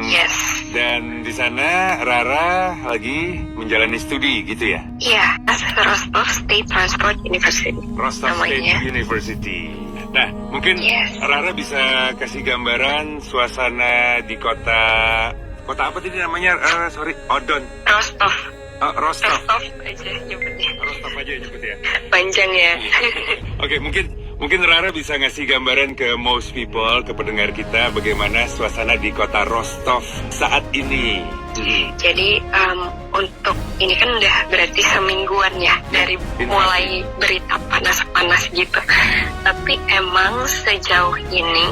Yes. Dan di sana Rara lagi menjalani studi gitu ya? Iya, Rostov State Transport University. Rostov namanya. State University. Nah, mungkin Yes. Rara bisa kasih gambaran suasana di kota apa tadi namanya? Odon. Rostov. Rostov. Rostov aja nyebutnya. Rostov aja nyebut ya. Panjang ya. Oke, mungkin Rara bisa ngasih gambaran ke most people, ke pendengar kita, bagaimana suasana di kota Rostov saat ini. Jadi untuk ini kan udah berarti semingguan ya dari mulai berita panas-panas gitu. Tapi emang sejauh ini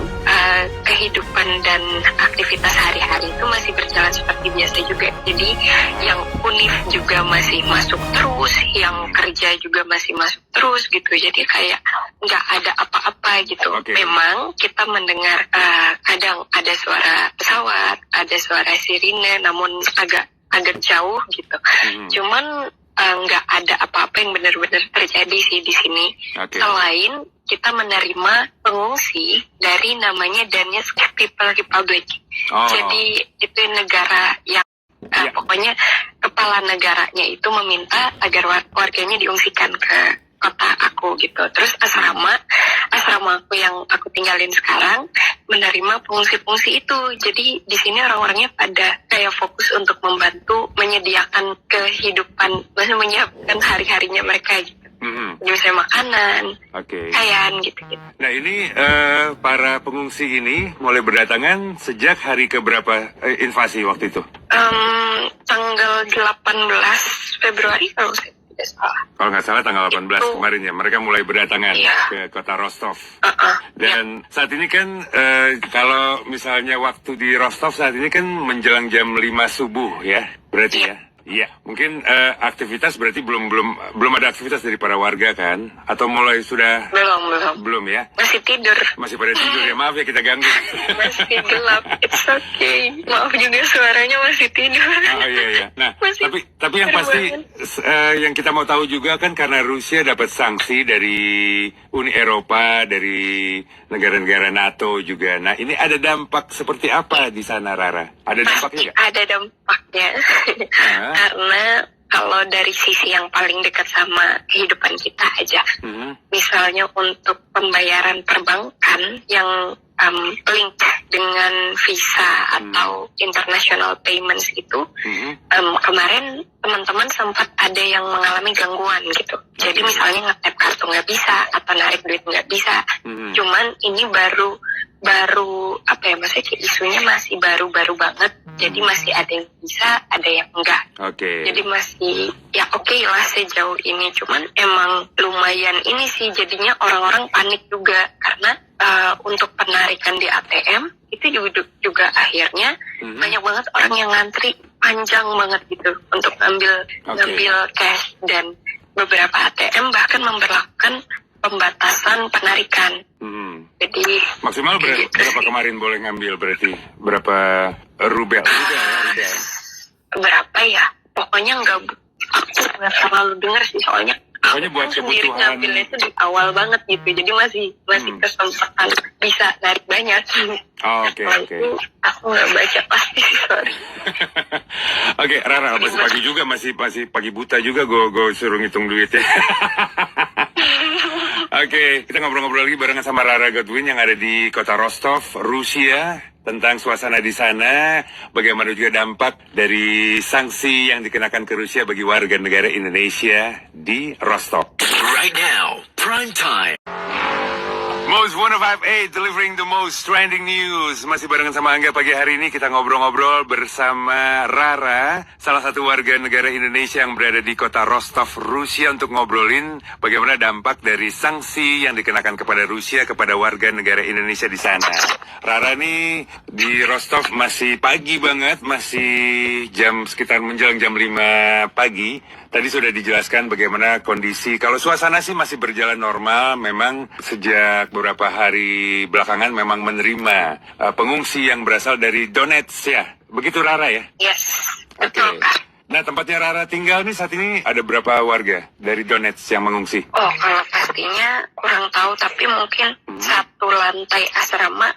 kehidupan dan aktivitas hari-hari itu masih berjalan seperti biasa juga. Jadi yang univ juga masih masuk terus, yang kerja juga masih masuk terus gitu. Jadi kayak nggak ada apa-apa gitu. Okay. Memang kita mendengar kadang ada suara pesawat, ada suara sirine, namun agak jauh gitu. Cuman nggak ada apa-apa yang benar-benar terjadi sih di sini. Okay. Selain kita menerima pengungsi dari namanya Donetsk People Republic. Jadi itu negara yang pokoknya kepala negaranya itu meminta agar warganya diungsikan ke kota aku gitu. Terus asrama aku yang aku tinggalin sekarang menerima pengungsi-pengungsi itu. Jadi di sini orang-orangnya pada kayak fokus untuk membantu menyediakan kehidupan, maksudnya menyiapkan hari-harinya mereka gitu. Misalnya makanan, pakaian gitu-gitu. Nah ini para pengungsi ini mulai berdatangan sejak hari keberapa invasi waktu itu? Tanggal 18 Februari kalau saya tidak salah. Kalau nggak salah tanggal 18 kemarin ya, mereka mulai berdatangan ke kota Rostov. Dan saat ini kan kalau misalnya waktu di Rostov saat ini kan menjelang jam 5 subuh ya, berarti ya? Iya, mungkin aktivitas berarti belum ada aktivitas dari para warga kan? Atau mulai sudah? Belum ya? Masih tidur. Masih pada tidur ya, maaf ya kita ganggu. Masih gelap, it's okay. Maaf juga suaranya masih tidur. Oh iya. Nah, tapi yang pasti yang kita mau tahu juga kan karena Rusia dapat sanksi dari Uni Eropa, dari negara-negara NATO juga. Nah, ini ada dampak seperti apa di sana, Rara? Ada dampaknya nggak? Ada dampaknya. Karena kalau dari sisi yang paling dekat sama kehidupan kita aja, misalnya untuk pembayaran perbankan yang link dengan visa atau international payments itu, kemarin teman-teman sempat ada yang mengalami gangguan gitu. Jadi misalnya nge-tap kartu nggak bisa atau narik duit nggak bisa. Cuman ini baru apa ya, maksudnya kayak isunya masih baru banget. Jadi masih ada yang bisa, ada yang enggak. Jadi masih ya oke lah sejauh ini. Cuman emang lumayan ini sih jadinya orang-orang panik juga karena untuk penarikan di ATM itu juga akhirnya banyak banget orang yang ngantri panjang banget gitu untuk ngambil cash, dan beberapa ATM bahkan memberlakukan pembatasan penarikan. Jadi maksimal berapa kemarin boleh ngambil berarti? Berapa rubel? Berapa ya? Pokoknya aku nggak terlalu dengar sih, soalnya pokoknya buat sendiri kebutuhan ngambilnya itu di awal banget gitu. Jadi masih kesempatan bisa narik banyak. Oke. Aku nggak baca pasti sih, sorry. Oke, Rara masih pagi juga, masih pagi buta juga gue suruh ngitung duit ya. Oke, kita ngobrol-ngobrol lagi barengan sama Rara Godwin yang ada di kota Rostov, Rusia, tentang suasana di sana, bagaimana juga dampak dari sanksi yang dikenakan ke Rusia bagi warga negara Indonesia di Rostov. Right now, prime time. Most 105.8 delivering the most trending news. Masih barengan sama Angga pagi hari ini, kita ngobrol-ngobrol bersama Rara, salah satu warga negara Indonesia yang berada di kota Rostov, Rusia, untuk ngobrolin bagaimana dampak dari sanksi yang dikenakan kepada Rusia kepada warga negara Indonesia di sana. Rara nih di Rostov masih pagi banget, masih sekitar menjelang jam 5 pagi. Tadi sudah dijelaskan bagaimana kondisi. Kalau suasana sih masih berjalan normal. Memang sejak beberapa hari belakangan memang menerima pengungsi yang berasal dari Donetsk ya. Begitu Rara ya? Yes, betul. Nah, tempatnya Rara tinggal nih saat ini ada berapa warga dari Donetsk yang mengungsi? Oh, kalau pastinya kurang tahu, tapi mungkin satu lantai asrama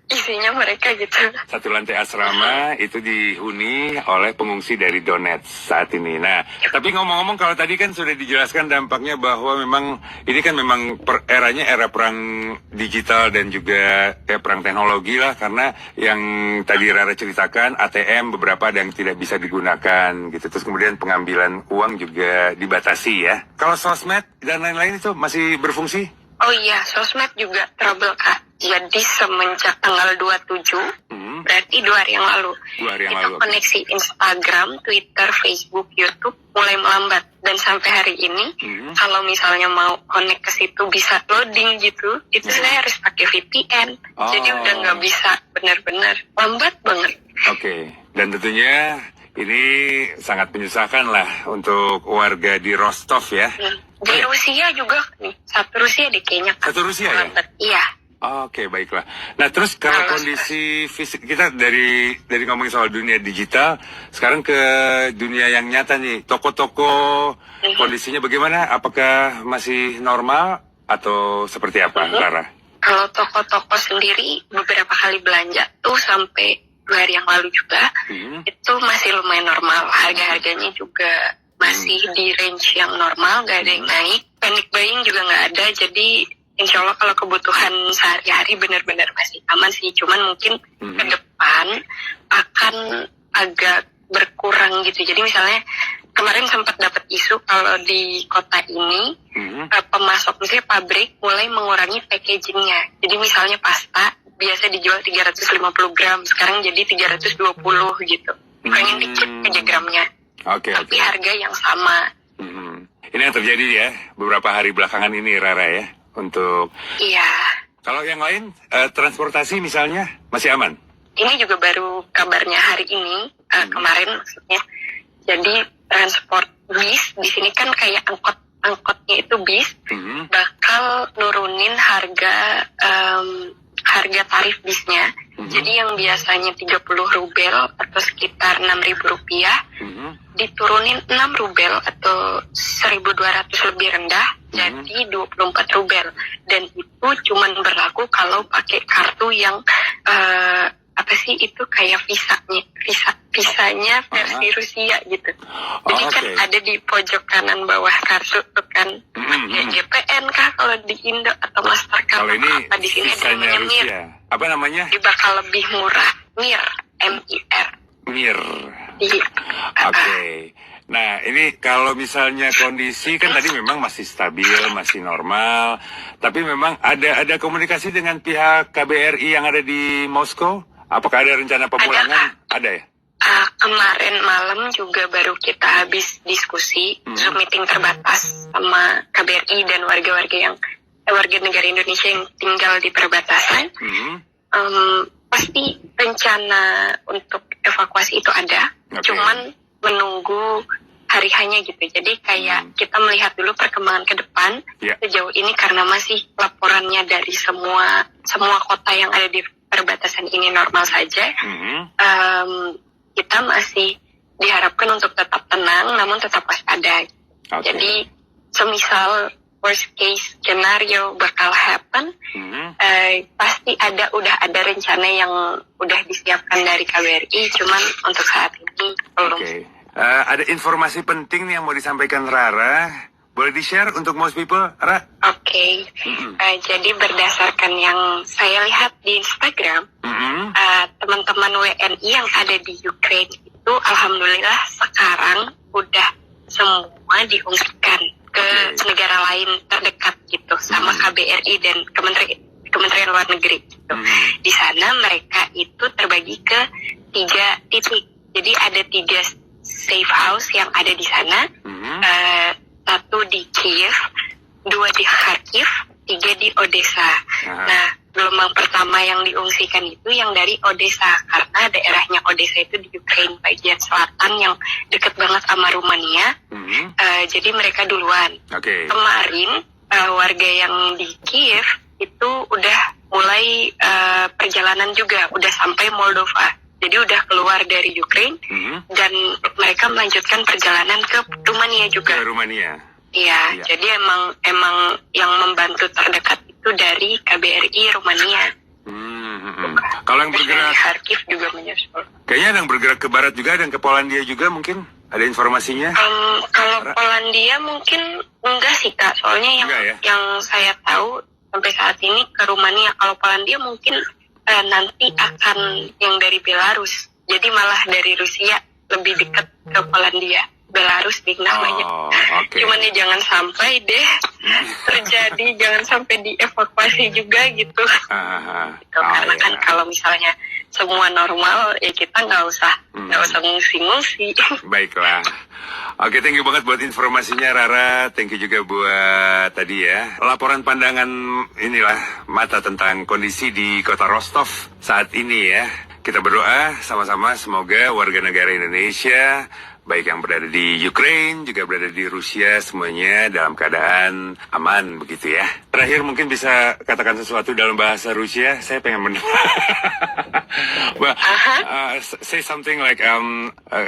isinya mereka gitu. Satu lantai asrama itu dihuni oleh pengungsi dari Donetsk saat ini. Nah, tapi ngomong-ngomong kalau tadi kan sudah dijelaskan dampaknya bahwa memang ini kan memang eranya era perang digital dan juga perang teknologi lah, karena yang tadi Rara ceritakan ATM beberapa ada yang tidak bisa digunakan gitu. Terus kemudian pengambilan uang juga dibatasi ya. Kalau sosmed dan lain-lain itu masih berfungsi? Oh iya, sosmed juga trouble Kak. Jadi semenjak tanggal 27, berarti 2 hari yang lalu, 2 hari yang kita lalu. koneksi Instagram, Twitter, Facebook, YouTube mulai melambat. Dan sampai hari ini, kalau misalnya mau connect ke situ bisa loading gitu, itu saya harus pakai VPN. Jadi udah nggak bisa, benar-benar lambat banget. Oke, dan tentunya ini sangat menyusahkan lah untuk warga di Rostov ya. Di Rusia juga nih, satu Rusia deh kayaknya. Satu Rusia ya? Iya. Oke, baiklah. Nah, terus kalau kondisi fisik kita dari ngomongin soal dunia digital, sekarang ke dunia yang nyata nih, toko-toko kondisinya bagaimana? Apakah masih normal atau seperti apa, Rara? Kalau toko-toko sendiri beberapa kali belanja tuh sampai 2 hari yang lalu juga, itu masih lumayan normal. Harga-harganya juga masih di range yang normal, gak ada yang naik. Panic buying juga gak ada, jadi insya Allah kalau kebutuhan sehari-hari benar-benar masih aman sih. Cuman mungkin ke depan akan agak berkurang gitu. Jadi misalnya kemarin sempat dapat isu kalau di kota ini pemasok, misalnya pabrik mulai mengurangi packagingnya. Jadi misalnya pasta biasa dijual 350 gram, sekarang jadi 320 gitu. Kurangin dikit aja gramnya. Tapi harga yang sama. Ini yang terjadi ya beberapa hari belakangan ini, Rara ya. Untuk kalau yang lain transportasi misalnya masih aman? Ini juga baru kabarnya hari ini, kemarin maksudnya. Jadi transport bis di sini kan kayak angkotnya itu bis bakal nurunin harga tarif bisnya. Jadi yang biasanya 30 rubel atau sekitar 6.000 rupiah diturunin 6 rubel atau 1.200 lebih rendah jadi 24 rubel. Dan itu cuman berlaku kalau pakai kartu yang kayak visanya versi Rusia gitu. Jadi kan ada di pojok kanan bawah kartu tuh kan pakai GPN kah kalau di Indo atau Mastercard. Kalau ini di sini ada visanya namanya MIR. Rusia. Apa namanya? Ini bakal lebih murah. MIR, MIR. MIR. Iya. Oke. Nah, ini kalau misalnya kondisi kan tadi memang masih stabil, masih normal, tapi memang ada komunikasi dengan pihak KBRI yang ada di Moskow. Apakah ada rencana pemulangan? Ada ya? Kemarin malam juga baru kita habis diskusi Zoom meeting terbatas sama KBRI dan warga negara Indonesia yang tinggal di perbatasan. Pasti rencana untuk evakuasi itu ada, cuman menunggu hari hanya gitu. Jadi kayak kita melihat dulu perkembangan ke depan sejauh ini, karena masih laporannya dari semua kota yang ada di perbatasan ini normal saja. Kita masih diharapkan untuk tetap tenang namun tetap waspada. Jadi semisal worst case scenario bakal happen, pasti udah ada rencana yang udah disiapkan dari KBRI, cuman untuk saat ini belum. Ada informasi penting nih yang mau disampaikan Rara, boleh di-share untuk most people, Rara? Jadi berdasarkan yang saya lihat di Instagram, teman-teman WNI yang ada di Ukraine itu alhamdulillah sekarang udah semua diungsikan ke negara lain terdekat gitu, sama KBRI dan Kementerian Luar Negeri gitu. Di sana mereka itu terbagi ke 3 titik. Jadi ada 3 safe house yang ada di sana. 1 di Kiev, 2 di Kharkiv, 3 di Odessa. Nah, gelombang pertama yang diungsikan itu yang dari Odessa, karena daerahnya Odessa itu di Ukraine bagian selatan yang dekat banget sama Rumania. Jadi mereka duluan. Kemarin warga yang di Kiev itu udah mulai perjalanan juga, udah sampai Moldova. Jadi udah keluar dari Ukraine dan mereka melanjutkan perjalanan ke Rumania juga. Ke Rumania. Iya, jadi emang yang membantu terdekat itu dari KBRI Rumania. Kalau yang Terus dari bergerak, Kharkiv juga menyusul. kayaknya ada yang bergerak ke barat juga, ada yang ke Polandia juga mungkin. Ada informasinya? Kalau Polandia mungkin enggak sih Kak, soalnya Enggak ya? yang saya tahu sampai saat ini ke Rumania. Kalau Polandia mungkin nanti akan yang dari Belarus. Jadi malah dari Rusia lebih dekat ke Polandia. Belarus di namanya. Oh, oke. Cuman ya jangan sampai deh terjadi, jangan sampai dievakuasi juga gitu. Gitu. Karena kan kalau misalnya semua normal ya kita nggak usah ngungsi-ngungsi. Baiklah. Oke, thank you banget buat informasinya Rara. Thank you juga buat tadi ya laporan pandangan inilah mata tentang kondisi di kota Rostov saat ini ya. Kita berdoa sama-sama semoga warga negara Indonesia baik yang berada di Ukraine juga berada di Rusia semuanya dalam keadaan aman begitu ya. Terakhir mungkin bisa katakan sesuatu dalam bahasa Rusia. Saya pengen mendengar. Well, say something like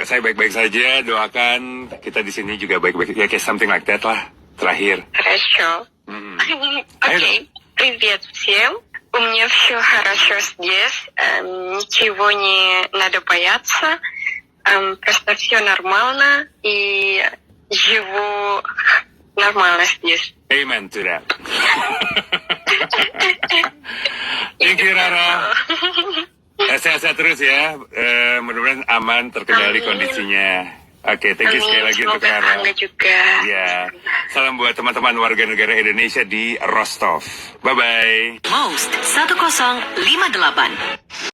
saya baik-baik saja, doakan kita di sini juga baik-baik ya, kayak something like that lah. Terakhir. Хорошо. Окей. Привет всем. У меня все хорошо здесь. Ничего не надо бояться. Просто все нормально. И живу нормально здесь. Amen to that. Thank you Rara. Sehat-sehat terus ya. Mudah-mudahan aman, terkendali kondisinya. Oke, thank you sekali lagi untuk Semoga Rara. Angga juga. Ya, salam buat teman-teman warga negara Indonesia di Rostov. Bye-bye. Most 1058.